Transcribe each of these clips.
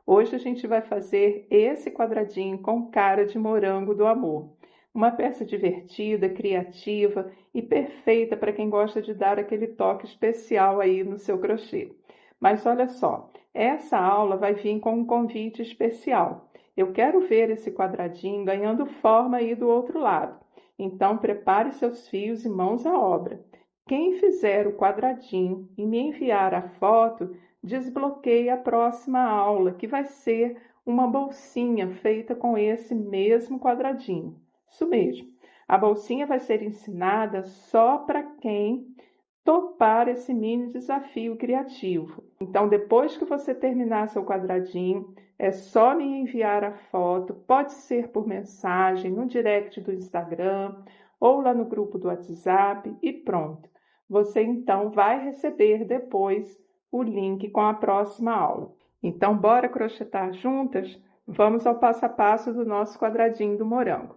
Hoje a gente vai fazer esse quadradinho com cara de morango do amor. Uma peça divertida, criativa e perfeita para quem gosta de dar aquele toque especial aí no seu crochê. Mas olha só, essa aula vai vir com um convite especial. Eu quero ver esse quadradinho ganhando forma aí do outro lado. Então prepare seus fios e mãos à obra. Quem fizer o quadradinho e me enviar a foto, desbloqueia a próxima aula, que vai ser uma bolsinha feita com esse mesmo quadradinho. Isso mesmo. A bolsinha vai ser ensinada só para quem topar esse mini desafio criativo. Então, depois que você terminar seu quadradinho, é só me enviar a foto, pode ser por mensagem, no direct do Instagram ou lá no grupo do WhatsApp e pronto. Você então vai receber depois o link com a próxima aula. Então, bora crochetar juntas? Vamos ao passo a passo do nosso quadradinho do morango.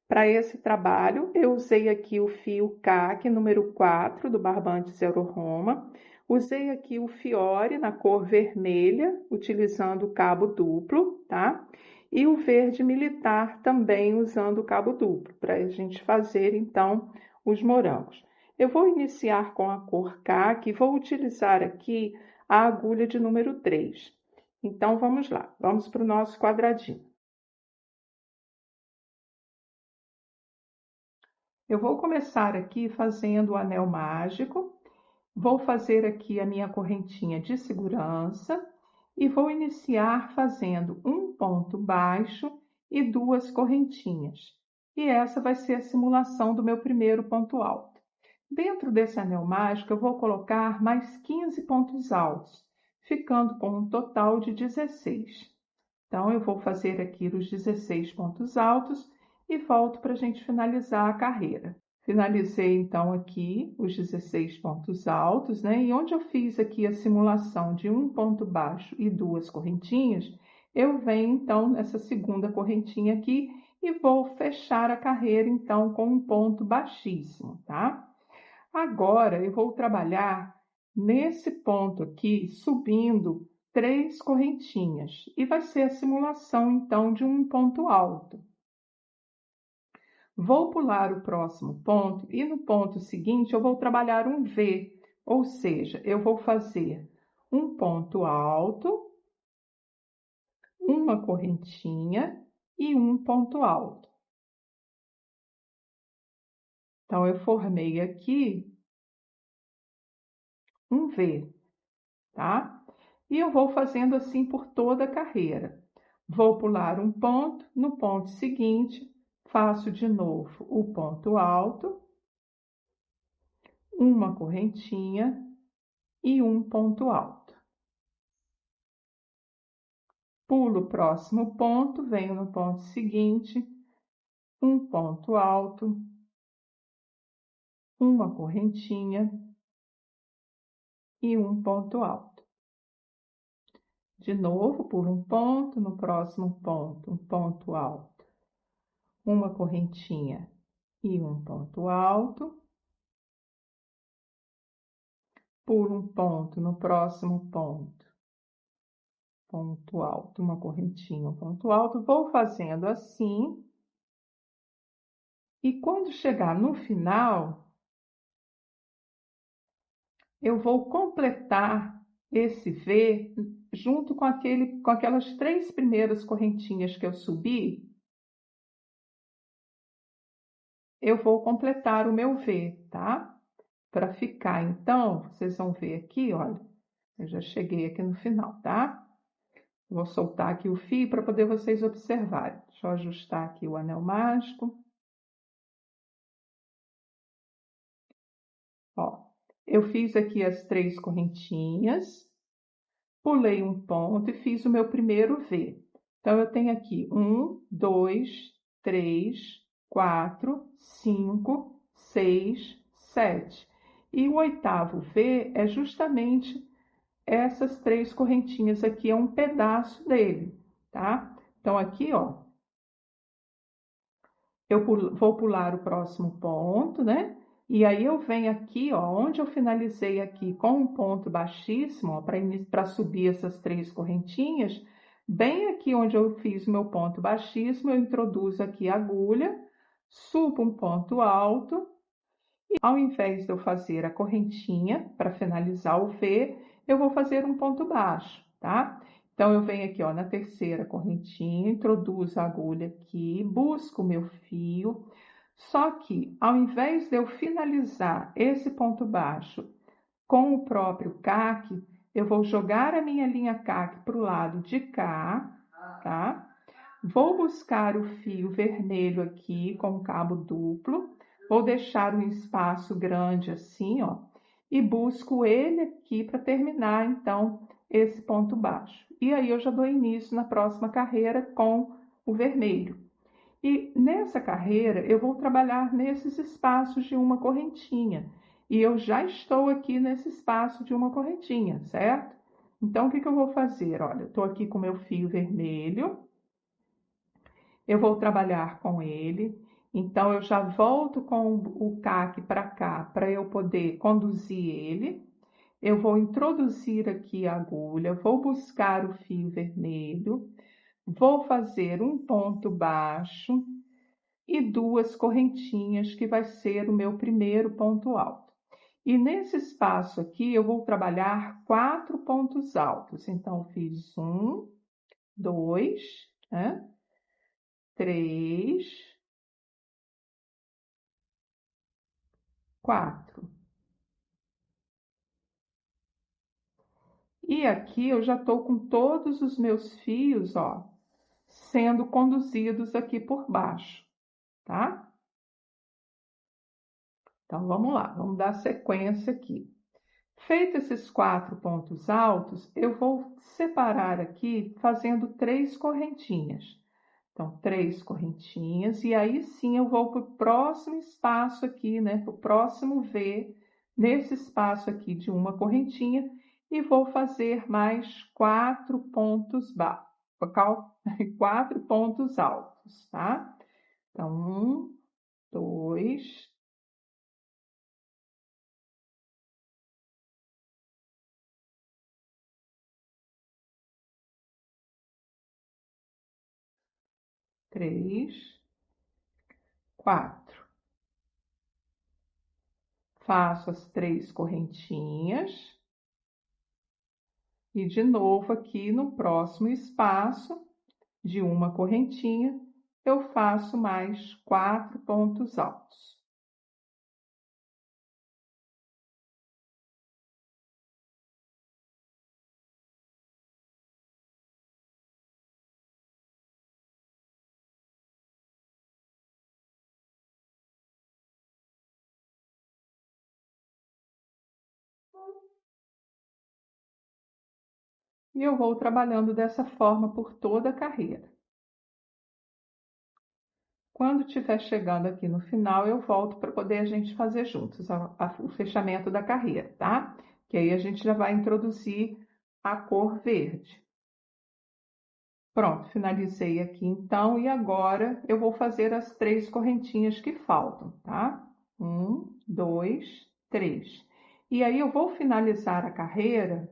Para esse trabalho, eu usei aqui o fio CAC número 4 do Barbantes Euro-Roma. Usei aqui o Fiore na cor vermelha, utilizando o cabo duplo, tá? E o verde militar também usando o cabo duplo, para a gente fazer, então, os morangos. Eu vou iniciar com a cor CAC e vou utilizar aqui a agulha de número 3. Então, vamos lá. Vamos para o nosso quadradinho. Eu vou começar aqui fazendo o anel mágico, vou fazer aqui a minha correntinha de segurança e vou iniciar fazendo um ponto baixo e 2 correntinhas. E essa vai ser a simulação do meu primeiro ponto alto. Dentro desse anel mágico, eu vou colocar mais 15 pontos altos, ficando com um total de 16. Então, eu vou fazer aqui os 16 pontos altos e volto para a gente finalizar a carreira. Finalizei, então, aqui os 16 pontos altos, né? E onde eu fiz aqui a simulação de um ponto baixo e 2 correntinhas, eu venho, então, nessa segunda correntinha aqui e vou fechar a carreira, então, com um ponto baixíssimo, tá? Agora, eu vou trabalhar nesse ponto aqui, subindo 3 correntinhas. E vai ser a simulação, então, de um ponto alto. Vou pular o próximo ponto e no ponto seguinte eu vou trabalhar um V, ou seja, eu vou fazer um ponto alto, uma correntinha e um ponto alto. Então, eu formei aqui um V, tá? E eu vou fazendo assim por toda a carreira. Vou pular um ponto, no ponto seguinte, faço de novo o ponto alto, uma correntinha e um ponto alto. Pulo o próximo ponto, venho no ponto seguinte, um ponto alto, uma correntinha e um ponto alto. De novo, pulo um ponto, no próximo ponto, um ponto alto, uma correntinha e um ponto alto. Pulo um ponto, no próximo ponto, ponto alto, uma correntinha, um ponto alto. Vou fazendo assim. E quando chegar no final, eu vou completar esse V junto com aquelas 3 primeiras correntinhas que eu subi. Eu vou completar o meu V, tá? Para ficar, então, vocês vão ver aqui, olha, eu já cheguei aqui no final, tá? Vou soltar aqui o fio para poder vocês observarem. Deixa eu ajustar aqui o anel mágico. Ó, eu fiz aqui as 3 correntinhas, pulei um ponto e fiz o meu primeiro V. Então, eu tenho aqui 1, 2, 3, 4, 5, 6, 7. E o oitavo V é justamente essas 3 correntinhas aqui, é um pedaço dele, tá? Então, aqui, ó, eu vou pular o próximo ponto, né? E aí eu venho aqui, ó, onde eu finalizei aqui com um ponto baixíssimo, para subir essas 3 correntinhas, bem aqui onde eu fiz o meu ponto baixíssimo, eu introduzo aqui a agulha, subo um ponto alto, e ao invés de eu fazer a correntinha para finalizar o V, eu vou fazer um ponto baixo, tá? Então, eu venho aqui, ó, na terceira correntinha, introduzo a agulha aqui, busco o meu fio. Só que, ao invés de eu finalizar esse ponto baixo com o próprio caque, eu vou jogar a minha linha caque para o lado de cá, tá? Vou buscar o fio vermelho aqui com cabo duplo, vou deixar um espaço grande assim, ó, e busco ele aqui para terminar, então, esse ponto baixo. E aí eu já dou início na próxima carreira com o vermelho. E nessa carreira eu vou trabalhar nesses espaços de uma correntinha. E eu já estou aqui nesse espaço de uma correntinha, certo? Então, o que eu vou fazer? Olha, eu estou aqui com meu fio vermelho, eu vou trabalhar com ele. Então, eu já volto com o caque para cá, para eu poder conduzir ele. Eu vou introduzir aqui a agulha, vou buscar o fio vermelho, vou fazer um ponto baixo e 2 correntinhas, que vai ser o meu primeiro ponto alto. E nesse espaço aqui, eu vou trabalhar 4 pontos altos. Então, fiz 1, 2, né? 3, 4. E aqui eu já estou com todos os meus fios, ó, sendo conduzidos aqui por baixo, tá? Então, vamos lá, vamos dar sequência aqui. Feito esses 4 pontos altos, eu vou separar aqui fazendo 3 correntinhas. Então, 3 correntinhas, e aí sim eu vou para o próximo espaço aqui, né? Para o próximo V, nesse espaço aqui de uma correntinha, e vou fazer mais 4 pontos baixos, 4 pontos altos, tá? Então, 1, 2, 3, 4. Faço as 3 correntinhas e de novo aqui no próximo espaço de uma correntinha, eu faço mais 4 pontos altos. E eu vou trabalhando dessa forma por toda a carreira. Quando estiver chegando aqui no final, eu volto para poder a gente fazer juntos o fechamento da carreira, tá? Que aí a gente já vai introduzir a cor verde. Pronto, finalizei aqui então, e agora eu vou fazer as 3 correntinhas que faltam, tá? 1, 2, 3. E aí eu vou finalizar a carreira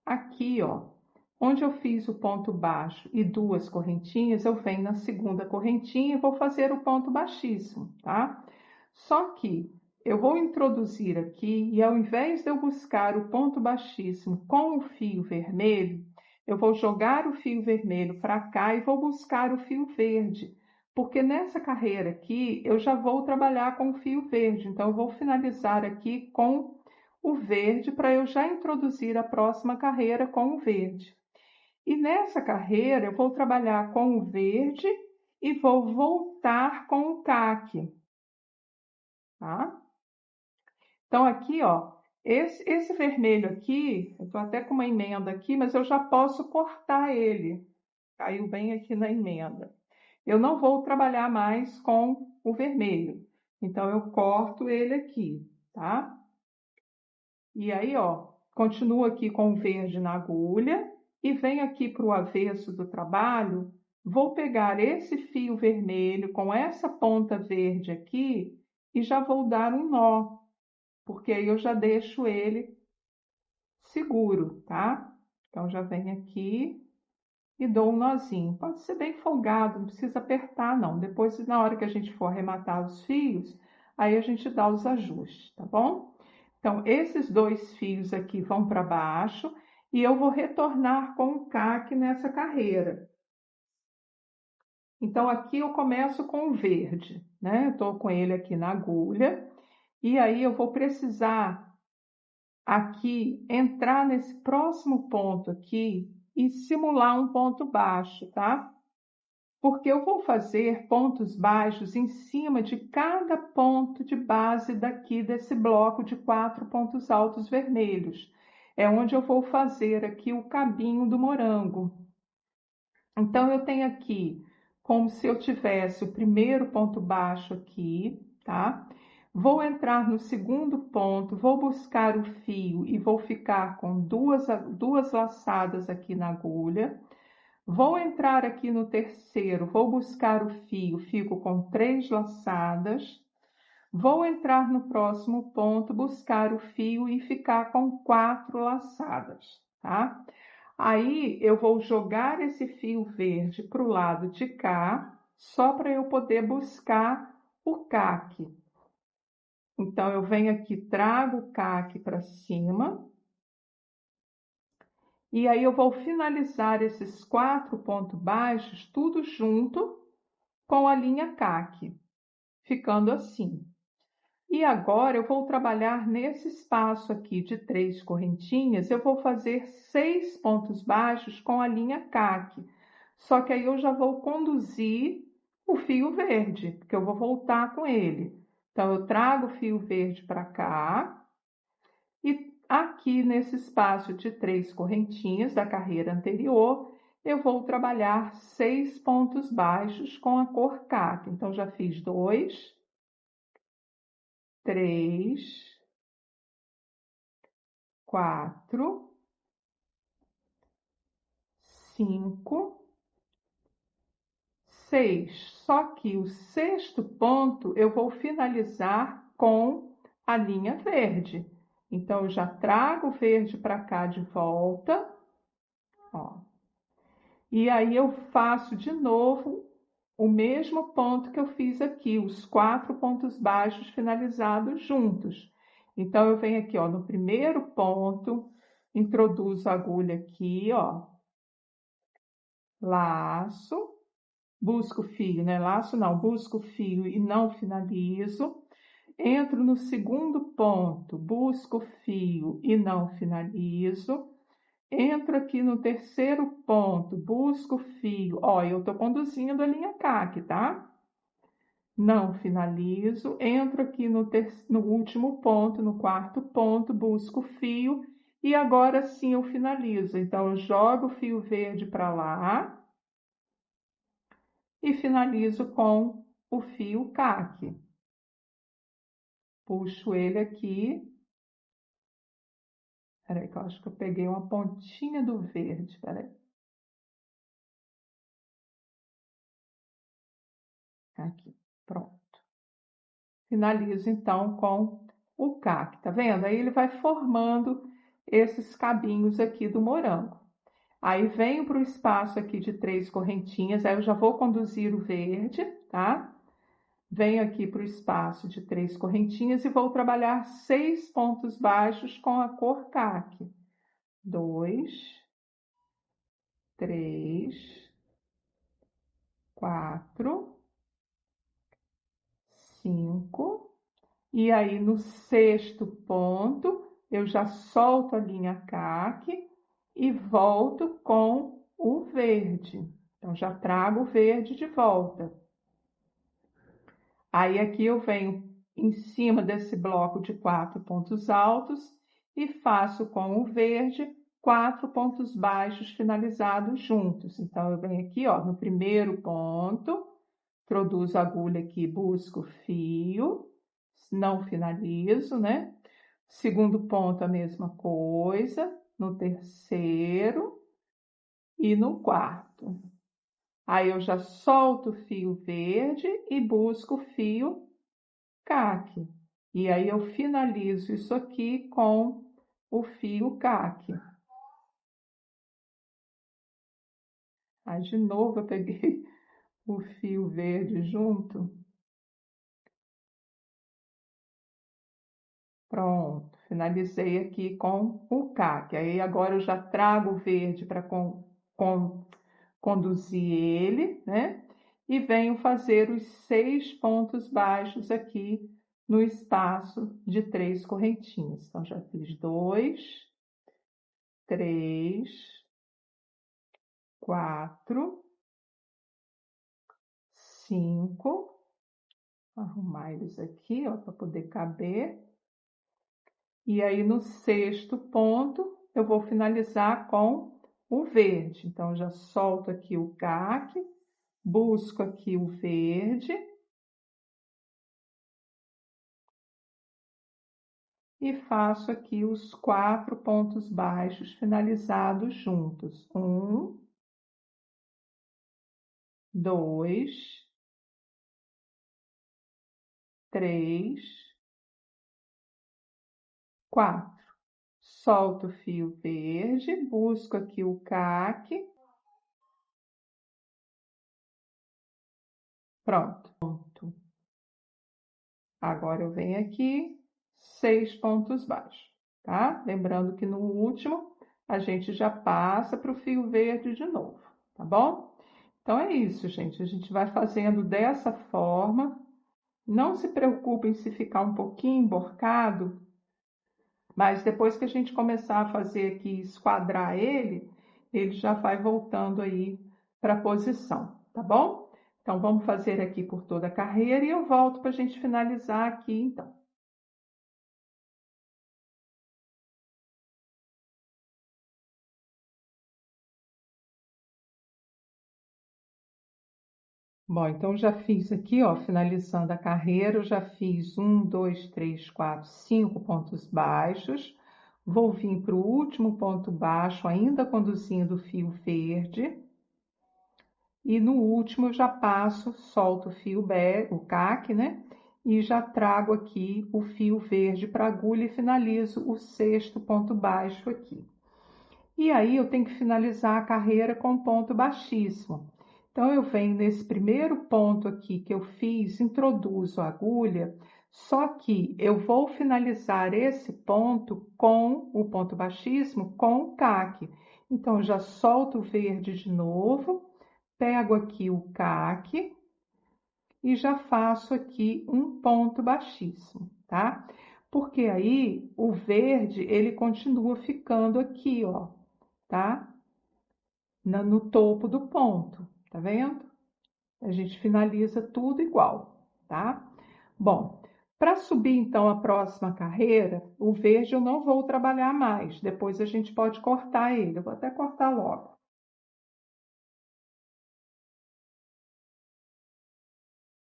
aqui, ó, onde eu fiz o ponto baixo e 2 correntinhas, eu venho na segunda correntinha e vou fazer o ponto baixíssimo, tá? Só que eu vou introduzir aqui, e ao invés de eu buscar o ponto baixíssimo com o fio vermelho, eu vou jogar o fio vermelho para cá e vou buscar o fio verde, porque nessa carreira aqui eu já vou trabalhar com o fio verde, então eu vou finalizar aqui com o verde para eu já introduzir a próxima carreira com o verde. E nessa carreira eu vou trabalhar com o verde e vou voltar com o caque, tá? Então, aqui, ó, esse vermelho aqui, eu tô até com uma emenda aqui, mas eu já posso cortar ele. Caiu bem aqui na emenda. Eu não vou trabalhar mais com o vermelho. Então, eu corto ele aqui, tá? E aí, ó, continuo aqui com o verde na agulha e venho aqui para o avesso do trabalho. Vou pegar esse fio vermelho com essa ponta verde aqui e já vou dar um nó, porque aí eu já deixo ele seguro, tá? Então, já venho aqui e dou um nozinho. Pode ser bem folgado, não precisa apertar, não. Depois, na hora que a gente for arrematar os fios, aí a gente dá os ajustes, tá bom? Então, esses 2 fios aqui vão para baixo e eu vou retornar com o caque nessa carreira. Então, aqui eu começo com o verde, né? Eu tô com ele aqui na agulha e aí eu vou precisar aqui entrar nesse próximo ponto aqui e simular um ponto baixo, tá? Porque eu vou fazer pontos baixos em cima de cada ponto de base daqui desse bloco de 4 pontos altos vermelhos. É onde eu vou fazer aqui o cabinho do morango. Então, eu tenho aqui como se eu tivesse o primeiro ponto baixo aqui, tá? Vou entrar no segundo ponto, vou buscar o fio e vou ficar com duas laçadas aqui na agulha. Vou entrar aqui no terceiro, vou buscar o fio, fico com 3 laçadas. Vou entrar no próximo ponto, buscar o fio e ficar com 4 laçadas, tá? Aí eu vou jogar esse fio verde para o lado de cá, só para eu poder buscar o caque. Então, eu venho aqui, trago o caque para cima. E aí eu vou finalizar esses 4 pontos baixos, tudo junto com a linha caque, ficando assim. E agora eu vou trabalhar nesse espaço aqui de 3 correntinhas, eu vou fazer 6 pontos baixos com a linha caque. Só que aí eu já vou conduzir o fio verde, porque eu vou voltar com ele. Então, eu trago o fio verde para cá e aqui nesse espaço de 3 correntinhas da carreira anterior, eu vou trabalhar 6 pontos baixos com a cor caque. Então, já fiz 2, 3, 4, 5, 6. Só que o sexto ponto eu vou finalizar com a linha verde. Então, eu já trago o verde para cá de volta, ó. E aí eu faço de novo o mesmo ponto que eu fiz aqui, os 4 pontos baixos finalizados juntos. Então, eu venho aqui, ó, no primeiro ponto, introduzo a agulha aqui, ó, laço, busco o fio, né? Laço não, busco o fio e não finalizo. Entro no segundo ponto, busco o fio e não finalizo. Entro aqui no terceiro ponto, busco o fio. Ó, eu tô conduzindo a linha caque, tá? Não finalizo. Entro aqui no último ponto, no quarto ponto, busco o fio e agora sim eu finalizo. Então, eu jogo o fio verde para lá e finalizo com o fio caque. Puxo ele aqui. Peraí, que eu acho que eu peguei uma pontinha do verde. Peraí. Aqui, pronto. Finalizo então com o caque, tá vendo? Aí ele vai formando esses cabinhos aqui do morango. Aí venho para o espaço aqui de 3 correntinhas, aí eu já vou conduzir o verde, tá? Venho aqui para o espaço de 3 correntinhas e vou trabalhar 6 pontos baixos com a cor caque. 2, 3, 4, 5. E aí, no sexto ponto, eu já solto a linha caque e volto com o verde. Então, já trago o verde de volta. Aí, aqui eu venho em cima desse bloco de 4 pontos altos e faço com o verde 4 pontos baixos finalizados juntos. Então, eu venho aqui, ó, no primeiro ponto, introduzo a agulha aqui, busco o fio, não finalizo, né? Segundo ponto, a mesma coisa, no terceiro e no quarto. Aí eu já solto o fio verde e busco o fio CAC. E aí eu finalizo isso aqui com o fio CAC. Aí de novo eu peguei o fio verde junto. Pronto, finalizei aqui com o CAC. Aí agora eu já trago o verde para conduzir ele, né? E venho fazer os 6 pontos baixos aqui no espaço de 3 correntinhas. Então, já fiz 2, 3, 4, 5. Arrumar eles aqui, ó, para poder caber. E aí, no 6º ponto, eu vou finalizar com o verde. Então, já solto aqui o CAC, busco aqui o verde e faço aqui os 4 pontos baixos finalizados juntos. 1, 2, 3, 4. Solto o fio verde, busco aqui o CAC. Pronto. Agora eu venho aqui, 6 pontos baixos, tá? Lembrando que no último a gente já passa para o fio verde de novo, tá bom? Então é isso, gente. A gente vai fazendo dessa forma. Não se preocupem se ficar um pouquinho emborcado, mas depois que a gente começar a fazer aqui, esquadrar ele, ele já vai voltando aí para a posição, tá bom? Então, vamos fazer aqui por toda a carreira e eu volto para a gente finalizar aqui, então. Bom, então já fiz aqui, ó, finalizando a carreira, eu já fiz 1, 2, 3, 4, 5 pontos baixos. Vou vir para o último ponto baixo, ainda conduzindo o fio verde. E no último eu já passo, solto o fio o CAC, né? E já trago aqui o fio verde para a agulha e finalizo o 6º ponto baixo aqui. E aí eu tenho que finalizar a carreira com ponto baixíssimo. Então eu venho nesse primeiro ponto aqui que eu fiz, introduzo a agulha, só que eu vou finalizar esse ponto com o ponto baixíssimo com o CAC. Então eu já solto o verde de novo, pego aqui o CAC e já faço aqui um ponto baixíssimo, tá? Porque aí o verde ele continua ficando aqui, ó, tá? No topo do ponto, tá vendo? A gente finaliza tudo igual, tá? Bom, para subir então a próxima carreira, o verde eu não vou trabalhar mais, depois a gente pode cortar ele, eu vou até cortar logo.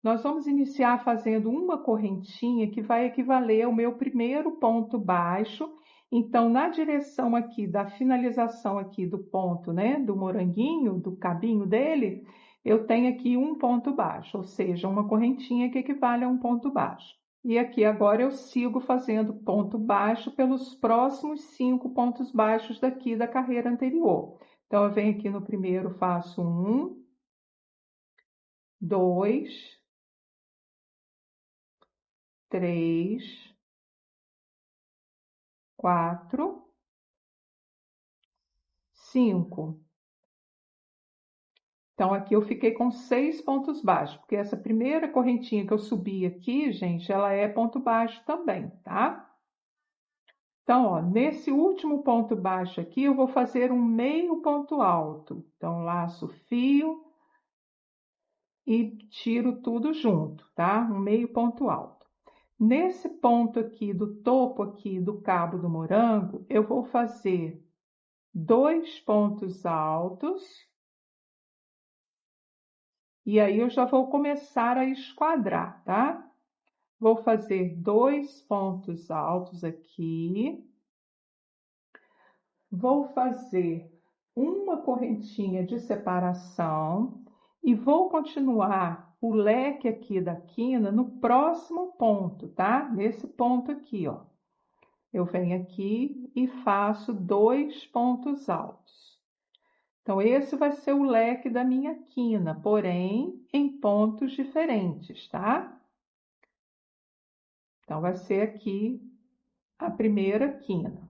Nós vamos iniciar fazendo uma correntinha que vai equivaler ao meu primeiro ponto baixo. Então, na direção aqui da finalização aqui do ponto, né, do moranguinho, do cabinho dele, eu tenho aqui um ponto baixo, ou seja, uma correntinha que equivale a um ponto baixo. E aqui agora eu sigo fazendo ponto baixo pelos próximos 5 pontos baixos daqui da carreira anterior. Então, eu venho aqui no primeiro, faço 1, 2, 3, 4, 5. Então, aqui eu fiquei com 6 pontos baixos, porque essa primeira correntinha que eu subi aqui, gente, ela é ponto baixo também, tá? Então, ó, nesse último ponto baixo aqui, eu vou fazer um meio ponto alto. Então, laço o fio e tiro tudo junto, tá? Um meio ponto alto. Nesse ponto aqui, do topo aqui do cabo do morango, eu vou fazer 2 pontos altos. E aí eu já vou começar a esquadrar, tá? Vou fazer 2 pontos altos aqui. Vou fazer uma correntinha de separação E vou continuar o leque aqui da quina no próximo ponto, tá? Nesse ponto aqui, ó. Eu venho aqui e faço 2 pontos altos. Então, esse vai ser o leque da minha quina, porém, em pontos diferentes, tá? Então, vai ser aqui a primeira quina.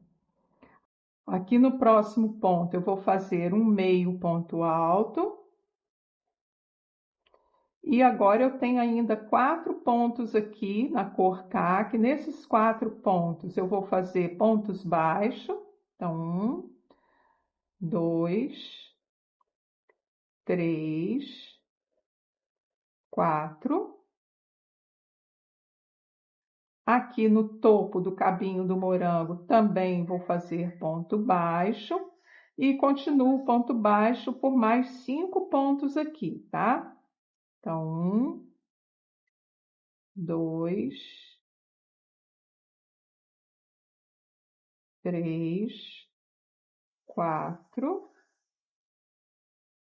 Aqui no próximo ponto, eu vou fazer um meio ponto alto. E agora eu tenho ainda 4 pontos aqui na cor CAC. Nesses 4 pontos, eu vou fazer pontos baixos. Então, 1, 2, 3, 4. Aqui no topo do cabinho do morango também vou fazer ponto baixo. E continuo ponto baixo por mais 5 pontos aqui, tá? Então, 1, 2, 3, 4,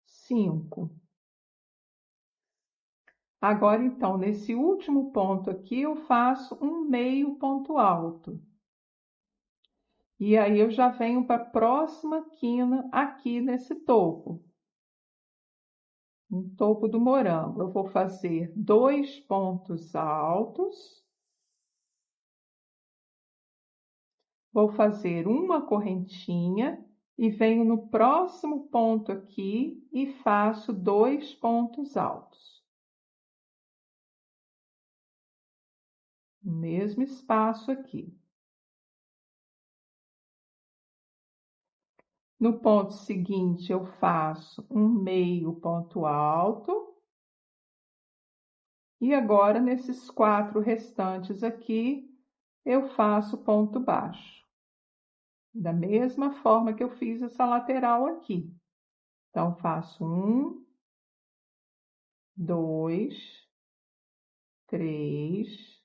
5. Agora, então, nesse último ponto aqui, eu faço um meio ponto alto. E aí, eu já venho para a próxima quina aqui nesse topo. No topo do morango, eu vou fazer 2 pontos altos. Vou fazer uma correntinha e venho no próximo ponto aqui e faço 2 pontos altos. No mesmo espaço aqui. No ponto seguinte, eu faço um meio ponto alto. E agora, nesses 4 restantes aqui, eu faço ponto baixo. Da mesma forma que eu fiz essa lateral aqui. Então, faço 1, 2, 3,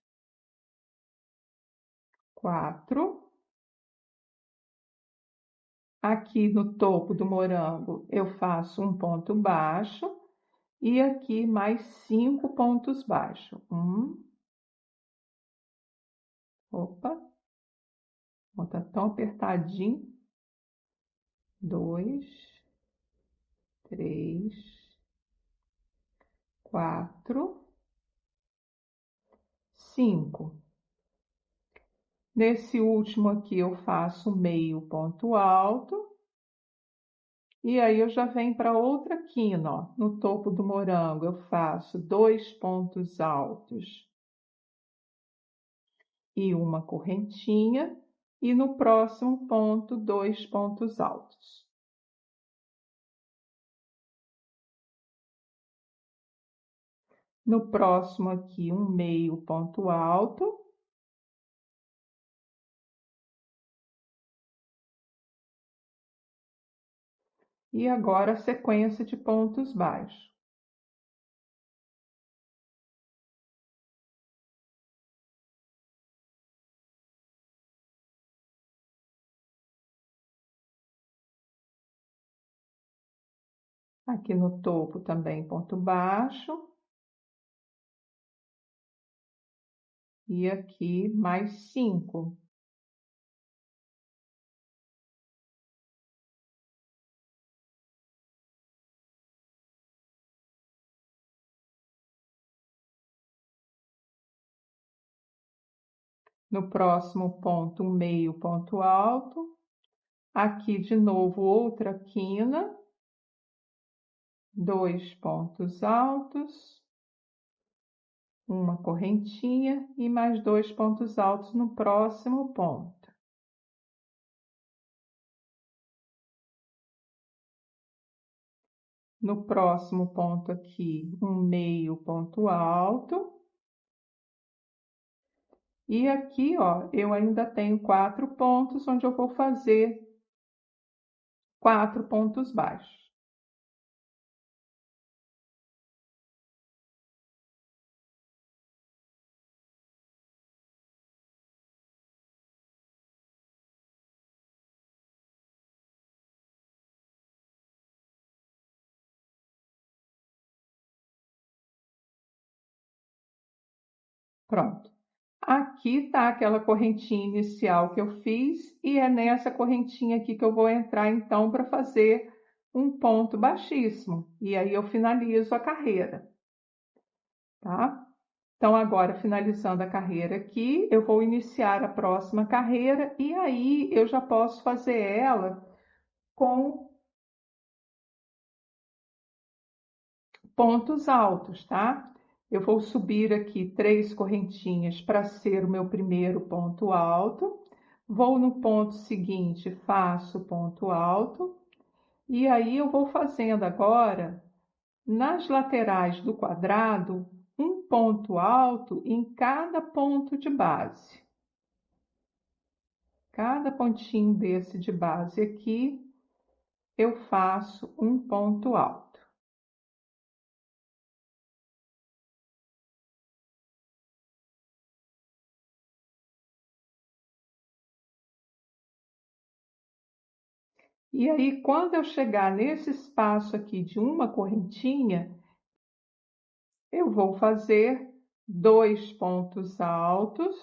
4. Aqui no topo do morango, eu faço um ponto baixo. E aqui mais 5 pontos baixos. Opa, não tá tão apertadinho. 2, 3, 4, 5. Nesse último aqui, eu faço meio ponto alto. E aí, eu já venho para outra quina, ó. No topo do morango, eu faço 2 pontos altos e uma correntinha. E no próximo ponto, 2 pontos altos. No próximo aqui, um meio ponto alto. E agora a sequência de pontos baixos. Aqui no topo também ponto baixo. E aqui mais 5. No próximo ponto, um meio ponto alto. Aqui de novo outra quina. 2 pontos altos. Uma correntinha e mais 2 pontos altos no próximo ponto. No próximo ponto aqui, um meio ponto alto. E aqui, ó, eu ainda tenho 4 pontos onde eu vou fazer 4 pontos baixos. Pronto. Aqui tá aquela correntinha inicial que eu fiz e é nessa correntinha aqui que eu vou entrar então para fazer um ponto baixíssimo. E aí eu finalizo a carreira, tá? Então agora finalizando a carreira aqui, eu vou iniciar a próxima carreira e aí eu já posso fazer ela com pontos altos, tá? Eu vou subir aqui 3 correntinhas para ser o meu primeiro ponto alto. Vou no ponto seguinte, faço ponto alto. E aí eu vou fazendo agora, nas laterais do quadrado, um ponto alto em cada ponto de base. Cada pontinho desse de base aqui, eu faço um ponto alto. E aí, quando eu chegar nesse espaço aqui de uma correntinha, eu vou fazer 2 pontos altos,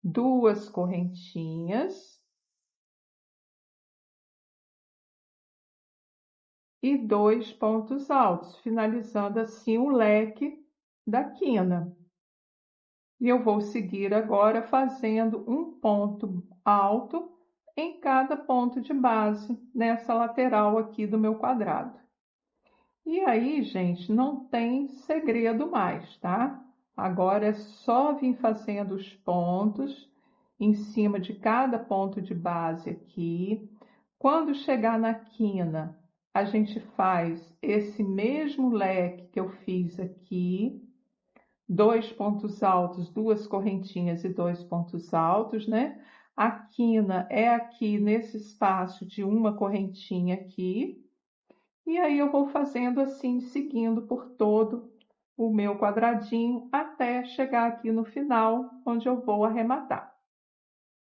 duas correntinhas e 2 pontos altos, finalizando assim o leque da quina. E eu vou seguir agora fazendo um ponto alto em cada ponto de base, nessa lateral aqui do meu quadrado. E aí, gente, não tem segredo mais, tá? Agora é só vir fazendo os pontos em cima de cada ponto de base aqui. Quando chegar na quina, a gente faz esse mesmo leque que eu fiz aqui, 2 pontos altos, 2 correntinhas e 2 pontos altos, né? A quina é aqui nesse espaço de uma correntinha aqui. E aí eu vou fazendo assim, seguindo por todo o meu quadradinho até chegar aqui no final, onde eu vou arrematar.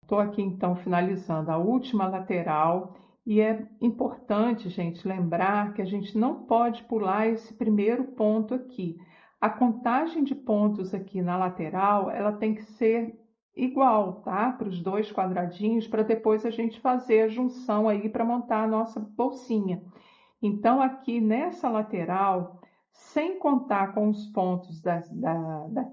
Estou aqui então finalizando a última lateral e é importante, gente, lembrar que a gente não pode pular esse primeiro ponto aqui. A contagem de pontos aqui na lateral, ela tem que ser igual, tá? Para os dois quadradinhos, para depois a gente fazer a junção aí para montar a nossa bolsinha. Então, aqui nessa lateral, sem contar com os pontos da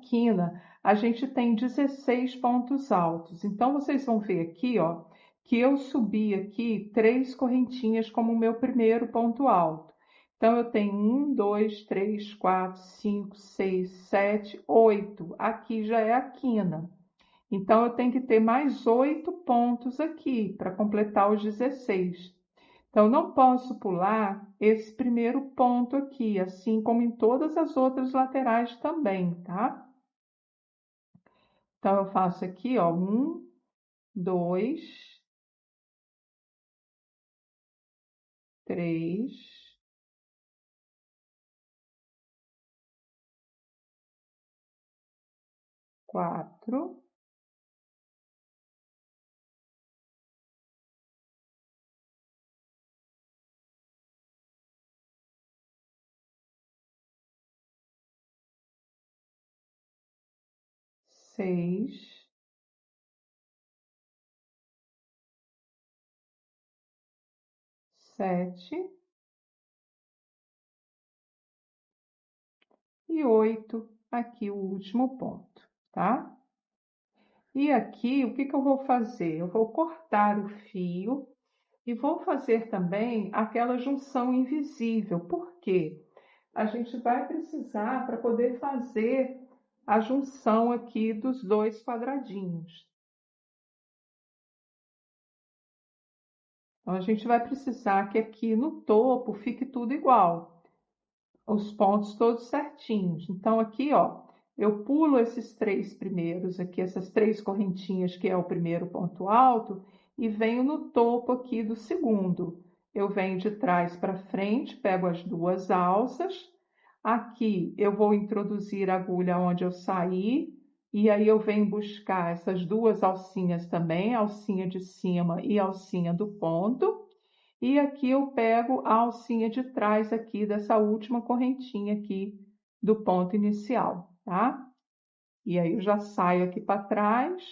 quina, a gente tem 16 pontos altos. Então, vocês vão ver aqui, ó, que eu subi aqui 3 correntinhas como o meu primeiro ponto alto. Então, eu tenho 1, 2, 3, 4, 5, 6, 7, 8. Aqui já é a quina. Então, eu tenho que ter mais 8 pontos aqui para completar os 16. Então, não posso pular esse primeiro ponto aqui, assim como em todas as outras laterais também, tá? Então, eu faço aqui, ó, 1, 2, 3, 4, 6, 7 e 8, aqui o último ponto, tá? E aqui, o que que eu vou fazer? Eu vou cortar o fio e vou fazer também aquela junção invisível. Por quê? A gente vai precisar para poder fazer a junção aqui dos dois quadradinhos. Então, a gente vai precisar que aqui no topo fique tudo igual, os pontos todos certinhos. Então, aqui, ó, eu pulo esses 3 primeiros aqui, essas 3 correntinhas, que é o primeiro ponto alto, e venho no topo aqui do segundo. Eu venho de trás para frente, pego as 2 alças. Aqui eu vou introduzir a agulha onde eu saí, e aí eu venho buscar essas 2 alcinhas também, a alcinha de cima e a alcinha do ponto. E aqui eu pego a alcinha de trás aqui dessa última correntinha aqui do ponto inicial, tá? E aí eu já saio aqui para trás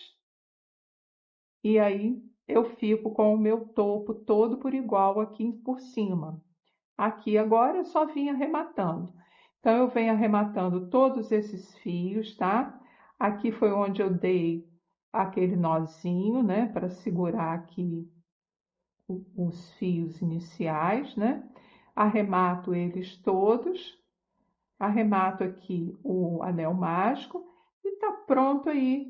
e aí eu fico com o meu topo todo por igual aqui por cima. Aqui agora eu só vim arrematando. Então eu venho arrematando todos esses fios, tá? Aqui foi onde eu dei aquele nozinho, né, para segurar aqui os fios iniciais, né? Arremato eles todos, arremato aqui o anel mágico e tá pronto aí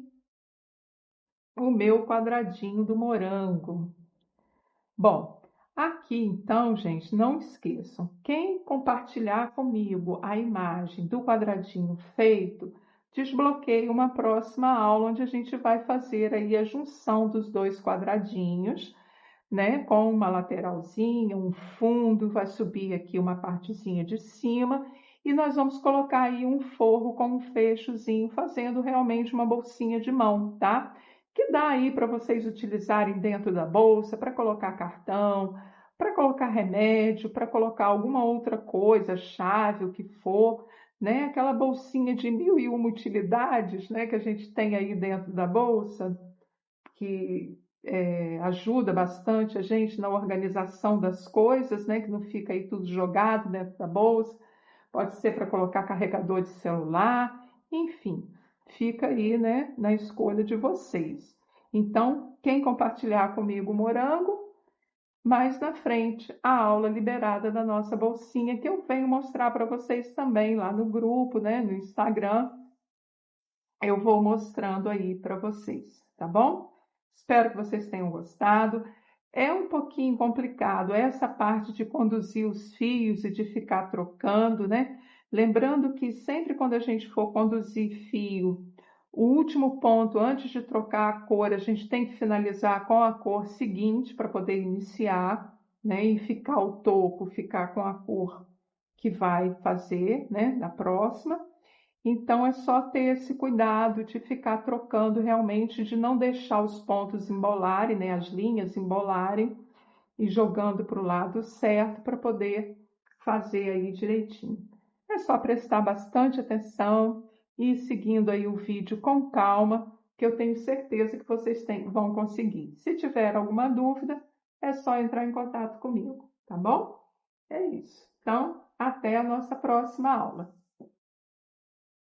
o meu quadradinho do morango. Bom, aqui então, gente, não esqueçam, quem compartilhar comigo a imagem do quadradinho feito, desbloqueia uma próxima aula onde a gente vai fazer aí a junção dos dois quadradinhos, né, com uma lateralzinha, um fundo, vai subir aqui uma partezinha de cima e nós vamos colocar aí um forro com um fechozinho, fazendo realmente uma bolsinha de mão, tá? Que dá aí para vocês utilizarem dentro da bolsa, para colocar cartão, para colocar remédio, para colocar alguma outra coisa, chave, o que for, né? Aquela bolsinha de mil e uma utilidades, né, que a gente tem aí dentro da bolsa, que ajuda bastante a gente na organização das coisas, né? Que não fica aí tudo jogado dentro da bolsa. Pode ser para colocar carregador de celular, enfim, fica aí, né, na escolha de vocês. Então, quem compartilhar comigo o morango, mais na frente, a aula liberada da nossa bolsinha, que eu venho mostrar para vocês também lá no grupo, né, no Instagram, eu vou mostrando aí para vocês, tá bom? Espero que vocês tenham gostado. É um pouquinho complicado essa parte de conduzir os fios e de ficar trocando, né? Lembrando que sempre quando a gente for conduzir fio, o último ponto antes de trocar a cor, a gente tem que finalizar com a cor seguinte para poder iniciar, né? E ficar o topo, ficar com a cor que vai fazer, né? Na próxima. Então é só ter esse cuidado de ficar trocando realmente, de não deixar os pontos embolarem, né, as linhas embolarem e jogando para o lado certo para poder fazer aí direitinho. É só prestar bastante atenção e ir seguindo aí o vídeo com calma, que eu tenho certeza que vocês vão conseguir. Se tiver alguma dúvida, é só entrar em contato comigo, tá bom? É isso. Então, até a nossa próxima aula.